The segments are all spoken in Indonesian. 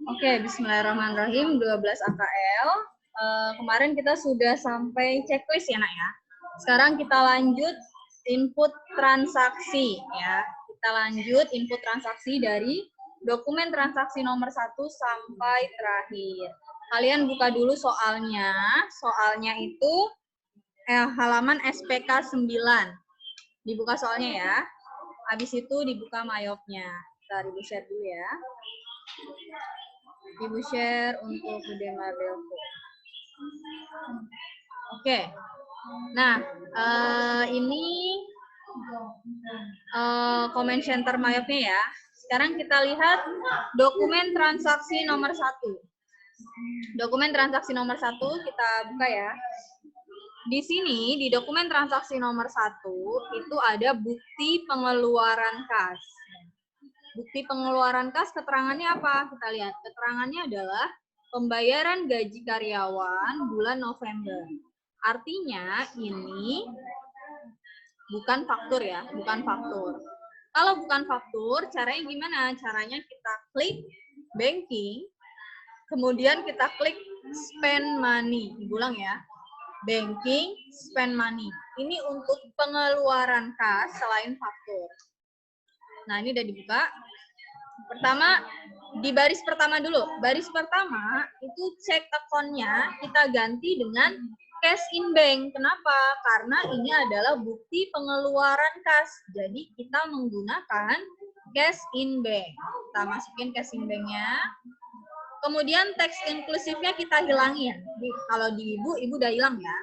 Oke, bismillahirrahmanirrahim, 12 AKL. Kemarin kita sudah sampai checklist ya, Nak ya. Sekarang kita lanjut input transaksi ya. Kita lanjut input transaksi dari dokumen transaksi nomor 1 sampai terakhir. Kalian buka dulu soalnya. Soalnya itu halaman SPK 9. Dibuka soalnya ya. Habis itu dibuka mayopnya. Kita review share dulu ya. Ibu share untuk Udema Belko. Oke. Nah, ini comment center mayopnya ya. Sekarang kita lihat dokumen transaksi nomor 1. Dokumen transaksi nomor 1 kita buka ya. Di sini, di dokumen transaksi nomor 1, itu ada bukti pengeluaran kas. Bukti pengeluaran kas keterangannya apa? Kita lihat. Keterangannya adalah pembayaran gaji karyawan bulan November. Artinya ini bukan faktur ya, bukan faktur. Kalau bukan faktur, caranya gimana? Caranya kita klik banking, kemudian kita klik spend money. Diulang ya. Banking, spend money. Ini untuk pengeluaran kas selain faktur. Nah, ini udah dibuka. Pertama, di baris pertama dulu. Baris pertama, itu cek account-nya kita ganti dengan cash in bank. Kenapa? Karena ini adalah bukti pengeluaran kas. Jadi, kita menggunakan cash in bank. Kita masukin cash in bank-nya. Kemudian teks inklusifnya kita hilangin. Kalau di ibu udah hilang ya.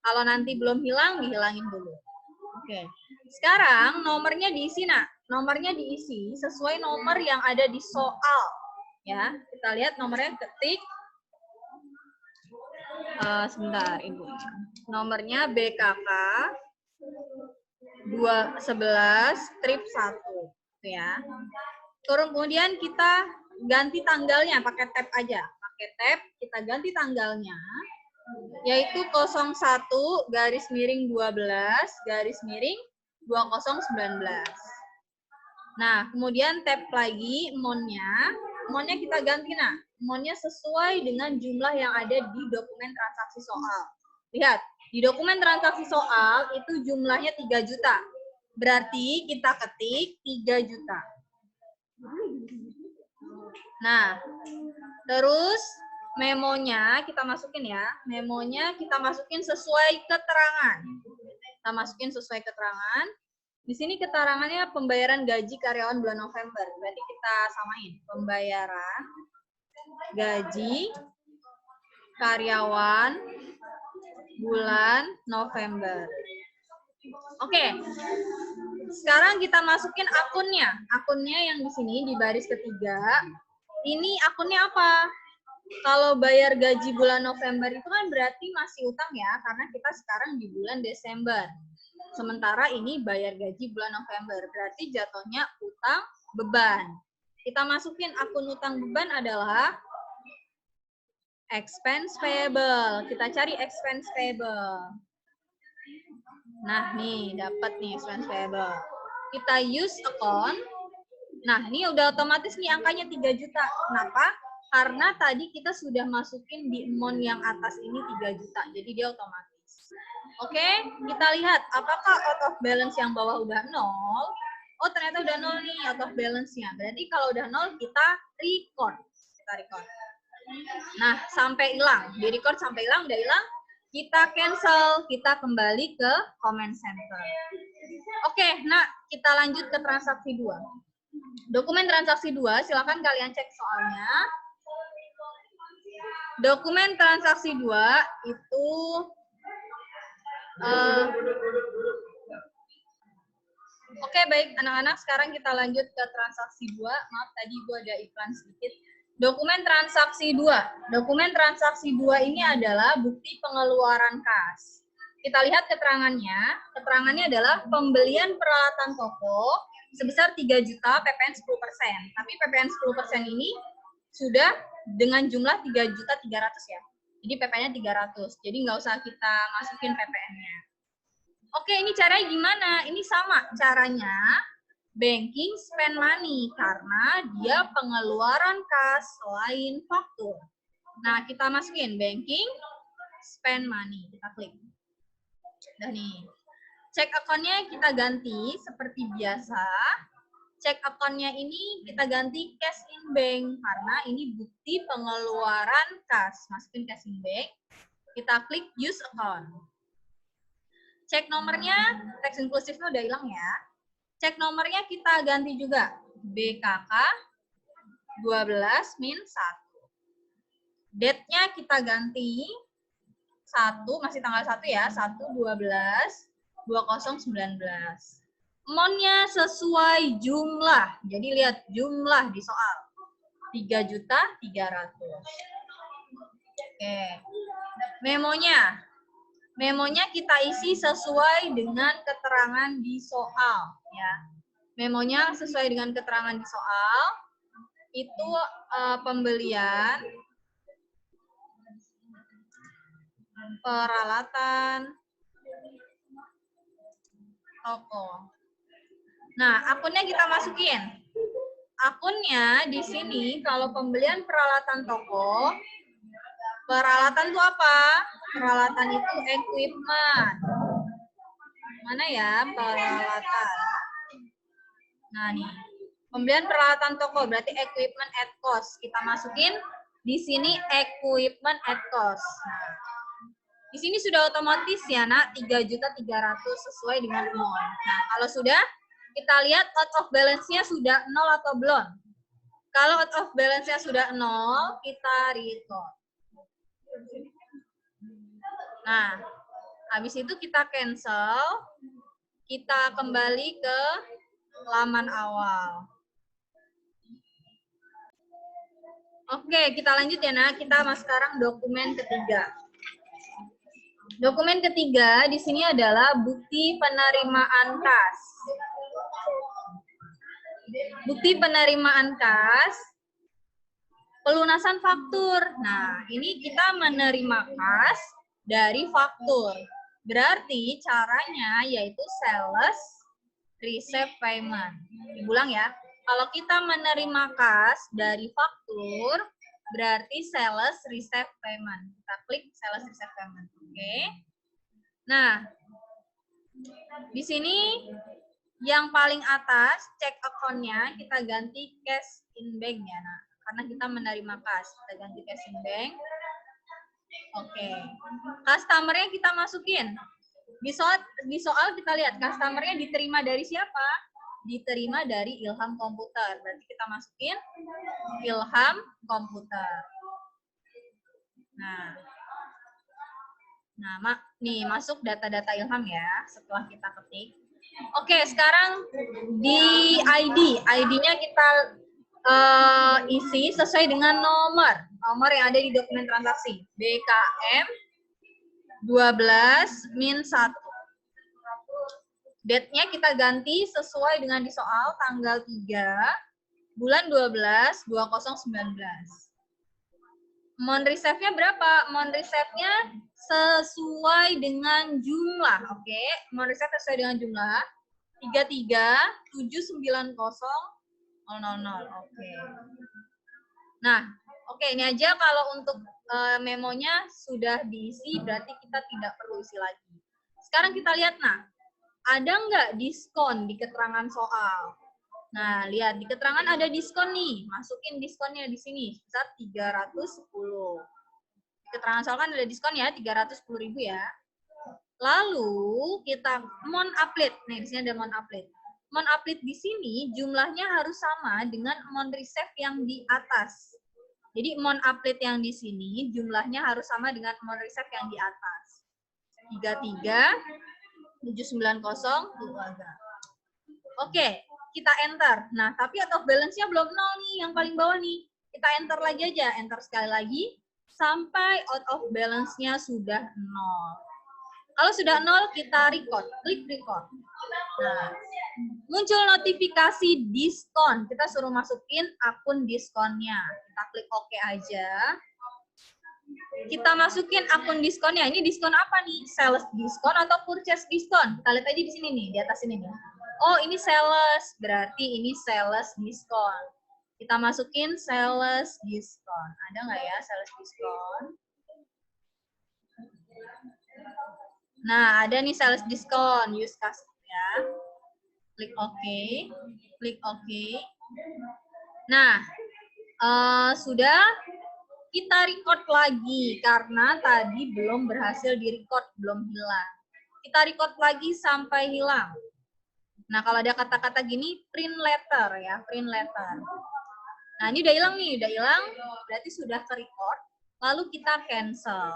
Kalau nanti belum hilang, dihilangin dulu. Oke. Sekarang nomornya diisi, Nak. Nomornya diisi sesuai nomor yang ada di soal. Ya, kita lihat nomornya ketik. Sebentar, Ibu. Nomornya BKK 211 strip 1. Ya. Kemudian kita ganti tanggalnya pakai tab aja. Pakai tab, kita ganti tanggalnya yaitu 01 garis miring 12 garis miring 2019. Nah, kemudian tab lagi monnya kita ganti, Nah. Monnya sesuai dengan jumlah yang ada di dokumen transaksi soal. Lihat, di dokumen transaksi soal itu jumlahnya 3 juta. Berarti kita ketik 3 juta. Nah, terus memonya kita masukin ya. Memonya kita masukin sesuai keterangan. Kita masukin sesuai keterangan. Di sini keterangannya pembayaran gaji karyawan bulan November. Berarti kita samain. Pembayaran gaji karyawan bulan November. Oke. Sekarang kita masukin akunnya. Akunnya yang di sini di baris ketiga. Ini akunnya apa? Kalau bayar gaji bulan November itu kan berarti masih utang ya, karena kita sekarang di bulan Desember. Sementara ini bayar gaji bulan November, berarti jatuhnya utang beban. Kita masukin akun utang beban adalah expense payable. Kita cari expense payable. Nah, nih dapat nih expense payable. Kita use account. Nah, ini udah otomatis nih angkanya 3 juta. Kenapa? Karena tadi kita sudah masukin di amount yang atas ini 3 juta. Jadi dia otomatis. Oke, kita lihat apakah out of balance yang bawah udah 0. Oh, ternyata udah 0 nih out of balance-nya. Berarti kalau udah 0 kita record. Kita record. Nah, sampai hilang. Di record sampai hilang, udah hilang. Kita cancel, kita kembali ke comment center. Oke, nah kita lanjut ke transaksi 2. Dokumen transaksi 2, silakan kalian cek soalnya. Dokumen transaksi 2 itu Oke, baik anak-anak, sekarang kita lanjut ke transaksi 2. Maaf tadi Ibu ada iklan sedikit. Dokumen transaksi 2. Dokumen transaksi 2 ini adalah bukti pengeluaran kas. Kita lihat keterangannya. Keterangannya adalah pembelian peralatan toko sebesar 3 juta PPN 10%. Tapi PPN 10% ini sudah dengan jumlah 3.300.000 ya. Jadi PPN-nya 300. Jadi nggak usah kita masukin PPN-nya. Oke, ini caranya gimana? Ini sama caranya. banking spend money karena dia pengeluaran kas selain faktur. Nah, kita masukin banking spend money. Kita klik. Udah nih. Cek akunnya kita ganti seperti biasa. Cek akunnya ini kita ganti cash in bank karena ini bukti pengeluaran kas. Masukin cash in bank. Kita klik use account. Cek nomornya, teks inklusifnya udah hilang ya. Cek nomornya kita ganti juga. BKK 12 min 1. Date-nya kita ganti 1, masih tanggal 1 ya. 1/12/2019. Amount-nya sesuai jumlah. Jadi lihat jumlah di soal. 3.300.000. Oke. Memonya kita isi sesuai dengan keterangan di soal ya. Memonya sesuai dengan keterangan di soal. Itu pembelian peralatan toko. Nah, akunnya kita masukin. Akunnya di sini kalau pembelian peralatan toko, peralatan itu apa? Peralatan itu equipment. Mana ya peralatan? Nah, nih. Pembelian peralatan toko berarti equipment at cost. Kita masukin di sini equipment at cost. Nah, di sini sudah otomatis ya, Nak, 3.300.000 sesuai dengan amount. Nah, kalau sudah, kita lihat out of balance-nya sudah 0 atau belum. Kalau out of balance-nya sudah 0, kita record. Nah, habis itu kita cancel, kita kembali ke halaman awal. Oke, kita lanjut ya, Nak. Kita masuk sekarang dokumen ketiga. Dokumen ketiga di sini adalah bukti penerimaan kas. Bukti penerimaan kas, pelunasan faktur. Nah, ini kita menerima kas dari faktur. Berarti caranya yaitu sales receive payment. Diulang ya. Kalau kita menerima kas dari faktur, berarti sales receive payment. Kita klik sales receive payment. Oke. Nah, di sini yang paling atas cek akunnya kita ganti cash in bank ya, nah, karena kita menerima kas, kita ganti cash in bank. Oke. Customer-nya kita masukin. Di soal kita lihat customer-nya diterima dari siapa? Diterima dari Ilham Komputer. Berarti kita masukin Ilham Komputer. Nah, nih masuk data-data Ilham ya setelah kita ketik. Oke, sekarang di ID-nya kita isi sesuai dengan nomor yang ada di dokumen transaksi. BKM 12 min 1. Date-nya kita ganti sesuai dengan di soal tanggal 3 bulan 12 2019. Amount reserve-nya berapa? Amount reserve-nya sesuai dengan jumlah. Oke, amount reserve sesuai dengan jumlah 33.790.000. Oke. Nah, oke, ini aja kalau untuk memonya sudah diisi, berarti kita tidak perlu isi lagi. Sekarang kita lihat, nah, ada nggak diskon di keterangan soal? Nah, lihat di keterangan ada diskon nih. Masukin diskonnya di sini sebesar 310. Di keterangan soal kan ada diskon ya, 310.000 ya. Lalu kita amount applet. Nah, di sini ada amount applet. Amount applet di sini jumlahnya harus sama dengan amount reserve yang di atas. Jadi amount applet yang di sini jumlahnya harus sama dengan amount reserve yang di atas. 33.790.000. Oke, kita enter. Nah, tapi out of balance-nya belum 0 nih, yang paling bawah nih. Kita enter lagi aja, enter sekali lagi, sampai out of balance-nya sudah 0. Kalau sudah 0, kita record, klik record. Nah, muncul notifikasi diskon. Kita suruh masukin akun diskonnya. Kita klik OK aja. Kita masukin akun diskonnya. Ini diskon apa nih? Sales diskon atau purchase diskon? Kita lihat aja di sini nih, di atas ini nih. Oh, ini sales. Berarti ini sales diskon. Kita masukin sales diskon. Ada nggak ya sales diskon? Nah, ada nih sales diskon. Use custom ya. Klik OK. Klik OK. Nah, sudah kita record lagi karena tadi belum berhasil di-record, belum hilang. Kita record lagi sampai hilang. Nah, kalau ada kata-kata gini, print letter ya, print letter. Nah, ini udah hilang nih, udah hilang, berarti sudah ke-record. Lalu kita cancel.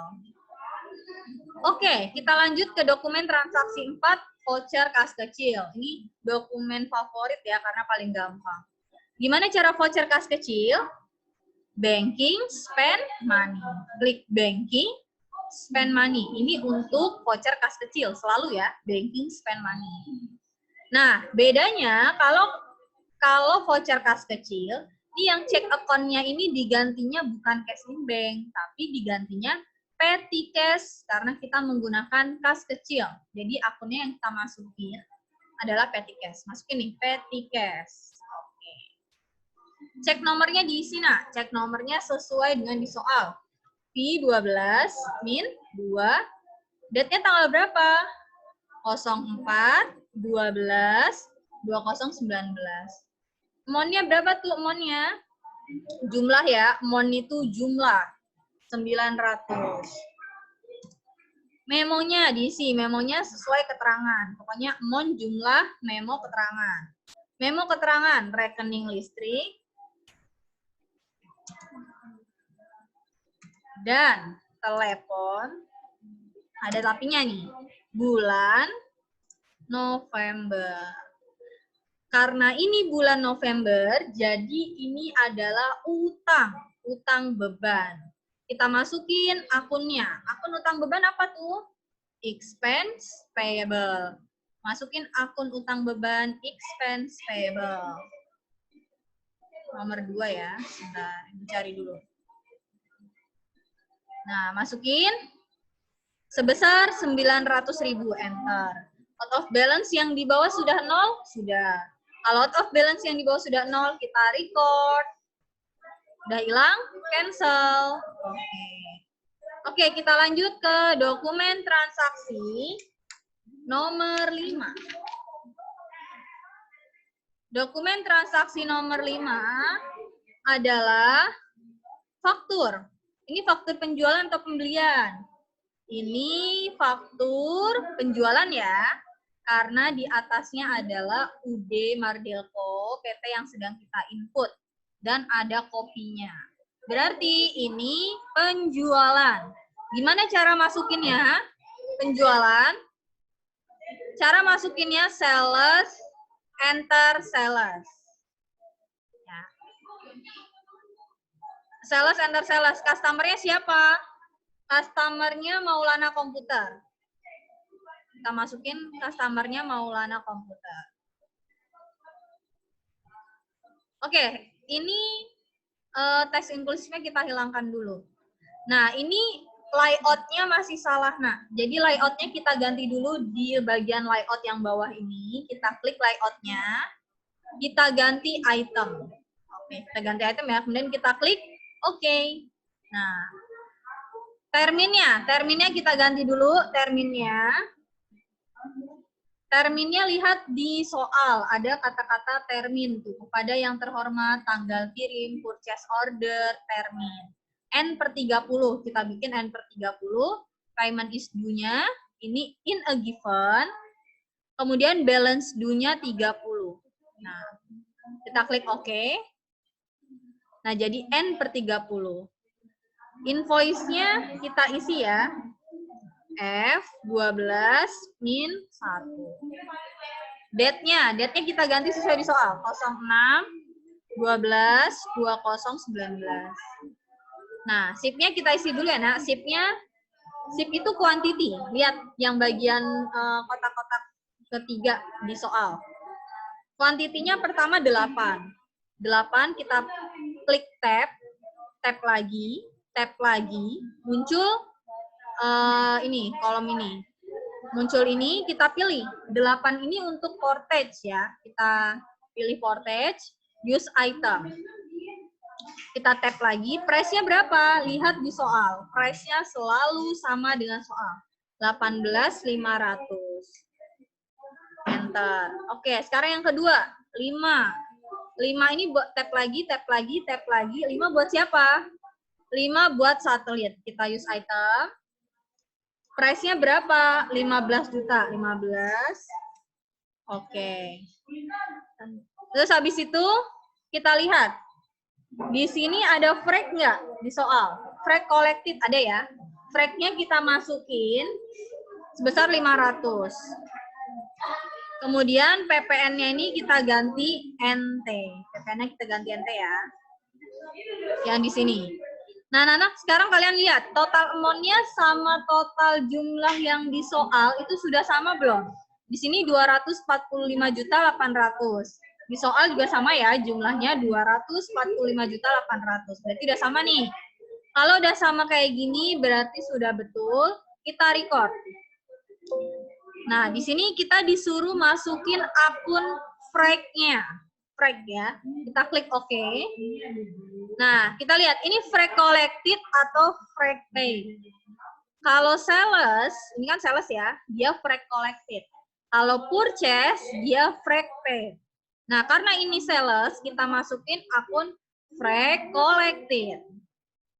Oke, kita lanjut ke dokumen transaksi 4, voucher kas kecil. Ini dokumen favorit ya, karena paling gampang. Gimana cara voucher kas kecil? Banking, spend money. Klik banking, spend money. Ini untuk voucher kas kecil, selalu ya, banking, spend money. Nah, bedanya kalau voucher kas kecil, ini yang cek account-nya ini digantinya bukan cash in bank, tapi digantinya petty cash karena kita menggunakan kas kecil. Jadi akunnya yang kita masukin adalah petty cash. Masukin nih, petty cash. Oke. Cek nomornya diisi, nah. Cek nomornya sesuai dengan di soal. P12 min 2. Date-nya tanggal berapa? 04 12 2019. Monnya berapa tuh monnya? Jumlah ya, mon itu jumlah 900. Memonya diisi, memonya sesuai keterangan. Pokoknya mon jumlah, memo keterangan. Memo keterangan rekening listrik dan telepon. Ada tapinya nih. Bulan November. Karena ini bulan November, jadi ini adalah utang beban. Kita masukin akunnya. Akun utang beban apa tuh? Expense payable. Masukin akun utang beban expense payable. Nomor 2 ya. Sebentar, cari dulu. Nah, masukin sebesar 900.000, enter. Out of balance yang di bawah sudah 0? Sudah. Kalau out of balance yang di bawah sudah 0, kita record. Udah hilang, cancel. Oke, kita lanjut ke dokumen transaksi nomor 5. Dokumen transaksi nomor 5 adalah faktur. Ini faktur penjualan atau pembelian? Ini faktur penjualan ya. Karena di atasnya adalah UD Mardelco PT yang sedang kita input dan ada kopinya. Berarti ini penjualan. Gimana cara masukinnya? Penjualan. Cara masukinnya sales, enter sales. Ya. Sales, enter sales. Customer-nya siapa? Customer-nya Maulana Komputer. Kita masukin customer-nya Maulana Komputer. Oke, ini teks inklusifnya kita hilangkan dulu. Nah, ini layout-nya masih salah. Nah, jadi layout-nya kita ganti dulu di bagian layout yang bawah ini. Kita klik layout-nya, kita ganti item. Oke, kita ganti item ya. Kemudian kita klik OK. Nah, terminnya kita ganti dulu. Terminnya lihat di soal, ada kata-kata termin tuh. Kepada yang terhormat, tanggal kirim, purchase order, termin. N/30, kita bikin N/30, payment is due-nya, ini in a given, kemudian balance due-nya 30. Nah, kita klik OK. Nah, jadi N/30. Invoice-nya kita isi ya. F12 min 1. Date-nya kita ganti sesuai di soal. 06/12/2019. Nah, SIP-nya kita isi dulu ya, nak. SIP itu quantity. Lihat yang bagian kotak-kotak ketiga di soal. Quantity-nya pertama 8. 8 kita klik tab lagi, muncul ini, kolom ini. muncul ini, kita pilih 8 ini untuk portage ya. Kita pilih portage, use item. Kita tap lagi, price-nya berapa? Lihat di soal. Price-nya selalu sama dengan soal. 18.500. Enter. Oke, sekarang yang kedua, 5. 5 ini buat tap lagi, tap lagi, tap lagi. 5 buat siapa? 5 buat satelit. Kita use item. Price-nya berapa? 15 juta. 15. Oke. Terus habis itu kita lihat. Di sini ada frag nggak di soal? Frag collected ada ya. Frag-nya kita masukin sebesar 500. Kemudian PPN-nya ini kita ganti NT. PPN-nya kita ganti NT ya. Yang di sini. Nah, anak-anak, sekarang kalian lihat. Total amount-nya sama total jumlah yang di soal itu sudah sama belum? Di sini 245.800.000. Di soal juga sama ya, jumlahnya 245.800.000. Berarti udah sama nih. Kalau udah sama kayak gini, berarti sudah betul. Kita record. Nah, di sini kita disuruh masukin akun frag-nya. Frag ya. Kita klik OK. Nah, kita lihat ini frag collected atau frag paid. Kalau sales, ini kan sales ya, dia frag collected. Kalau purchase, dia frag paid. Nah, karena ini sales, kita masukin akun frag collected.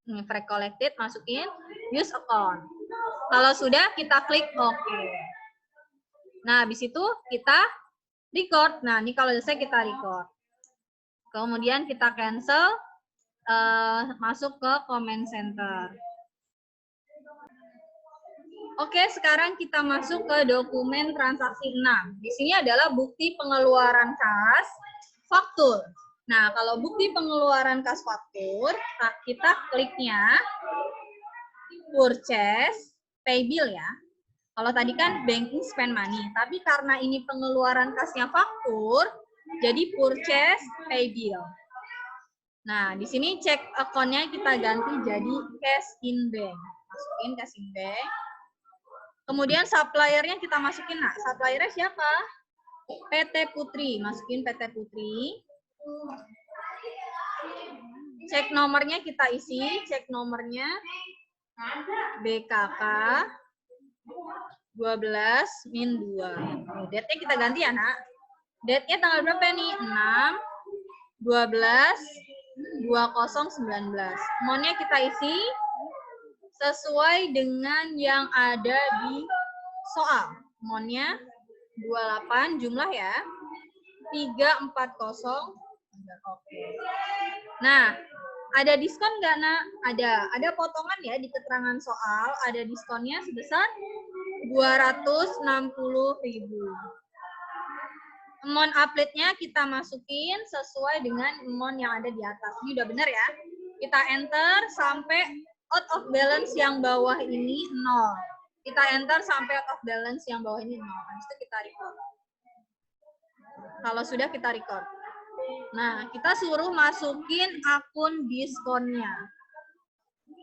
Ini frag collected, masukin use account. Kalau sudah, kita klik OK. Nah, habis itu kita record. Nah, ini kalau selesai kita record. Kemudian kita cancel, masuk ke comment center. Oke, sekarang kita masuk ke dokumen transaksi 6. Di sini adalah bukti pengeluaran kas faktur. Nah, kalau bukti pengeluaran kas faktur, kita kliknya purchase, pay bill ya. Kalau tadi kan banking spend money, tapi karena ini pengeluaran kasnya faktur, jadi purchase, pay bill. Nah, di sini cek account-nya kita ganti jadi cash in bank. Masukin cash in bank. Kemudian supplier-nya kita masukin. Nah, supplier-nya siapa? PT Putri. Masukin PT Putri. Cek nomornya kita isi. Cek nomornya BKK 12-2. Date-nya kita ganti ya, Nak. Date-nya tanggal berapa nih? 6/12/2019. Amount-nya kita isi sesuai dengan yang ada di soal. Amount-nya 28 jumlah ya. 340. Oke. Nah, ada diskon nggak, Nak? Ada potongan ya di keterangan soal, ada diskonnya sebesar 260.000. Amount update-nya kita masukin sesuai dengan amount yang ada di atas. Ini udah benar ya. Kita enter sampai out of balance yang bawah ini 0. Kita enter sampai out of balance yang bawah ini 0. Habis itu kita record. Kalau sudah kita record. Nah, kita suruh masukin akun diskonnya.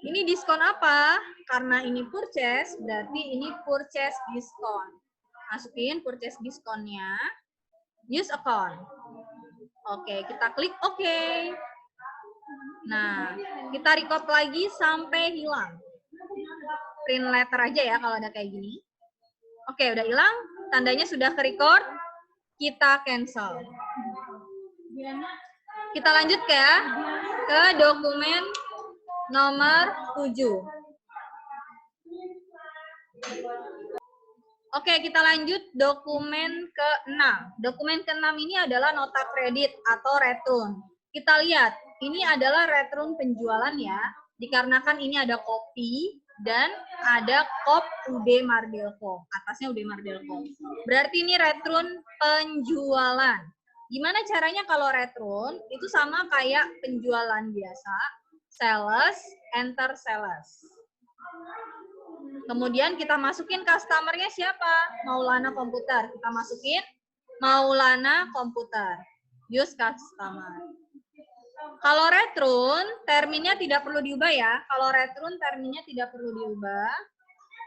Ini diskon apa? Karena ini purchase, berarti ini purchase diskon. Masukin purchase diskonnya. Use account. Oke, kita klik OK. Nah, kita record lagi sampai hilang. Print letter aja ya kalau ada kayak gini. Oke, udah hilang. Tandanya sudah ke-record. Kita cancel. Kita lanjut ke dokumen nomor 7. Oke, kita lanjut dokumen ke-6. Dokumen ke-6 ini adalah nota kredit atau return. Kita lihat, ini adalah return penjualan ya, dikarenakan ini ada kopi dan ada kop UD Mardelco. Atasnya UD Mardelco. Berarti ini return penjualan. Gimana caranya kalau return? Itu sama kayak penjualan biasa. Sales, enter sales. Kemudian kita masukin customer-nya siapa? Maulana Komputer. Kita masukin Maulana Komputer. Use customer. Kalau return, terminnya tidak perlu diubah ya. Kalau return, terminnya tidak perlu diubah.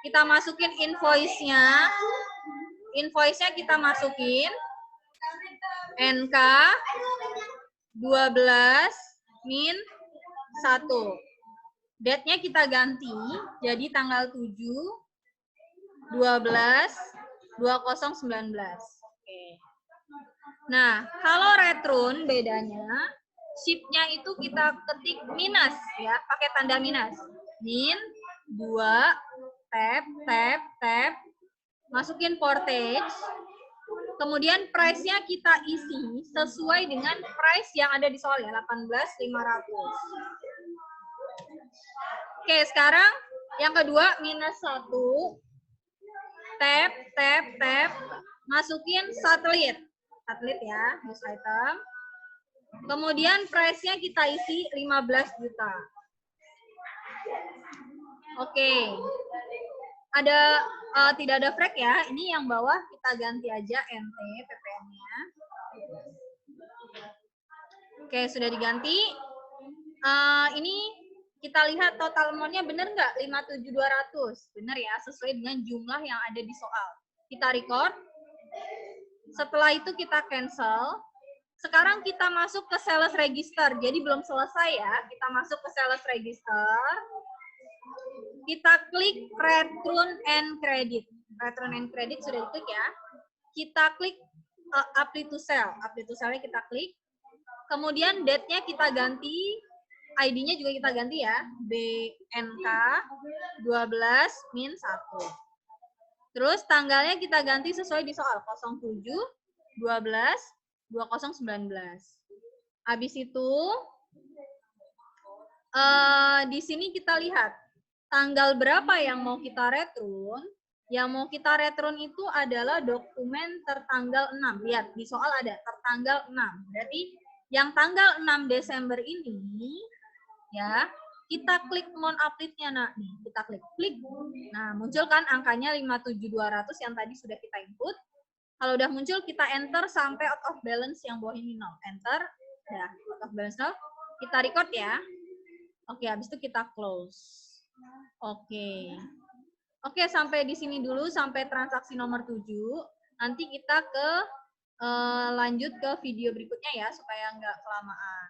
kita masukin invoice-nya. Invoice-nya kita masukin NK 12 min 1. Date-nya kita ganti jadi tanggal 7 12 2019. Oke. Nah, kalau return bedanya shift-nya itu kita ketik minus ya, pakai tanda minus. Min 2 tab masukin portage. Kemudian price-nya kita isi sesuai dengan price yang ada di soal ya, 18.500. Oke, sekarang yang kedua minus 1 tab masukin satelit ya, use item. Kemudian price-nya kita isi 15 juta. Oke. Ada tidak ada frag ya. Ini yang bawah kita ganti aja NT PPN-nya. Oke, sudah diganti. Ini kita lihat total amount-nya benar nggak? 57.200. Benar ya, sesuai dengan jumlah yang ada di soal. Kita record. Setelah itu kita cancel. Sekarang kita masuk ke sales register. Jadi belum selesai ya. Kita masuk ke sales register. Kita klik return and credit. Return and credit sudah diklik ya. Kita klik apply to sell. Apply to sell-nya kita klik. Kemudian date-nya kita ganti. ID-nya juga kita ganti ya. BNK 12 min 1. Terus tanggalnya kita ganti sesuai di soal 07 12 2019. Habis itu di sini kita lihat tanggal berapa yang mau kita return. Yang mau kita return itu adalah dokumen tertanggal 6. Lihat di soal ada tertanggal 6. Berarti yang tanggal 6 Desember ini ya, kita klik amount update-nya. Nah, nih, kita klik. Nah, muncul kan angkanya 57.200 yang tadi sudah kita input. Kalau udah muncul, kita enter sampai out of balance yang bawah ini 0. Enter. Ya, out of balance 0. Kita record ya. Oke, habis itu kita close. Oke. Oke, sampai di sini dulu, sampai transaksi nomor 7. Nanti kita lanjut ke video berikutnya ya, supaya nggak kelamaan.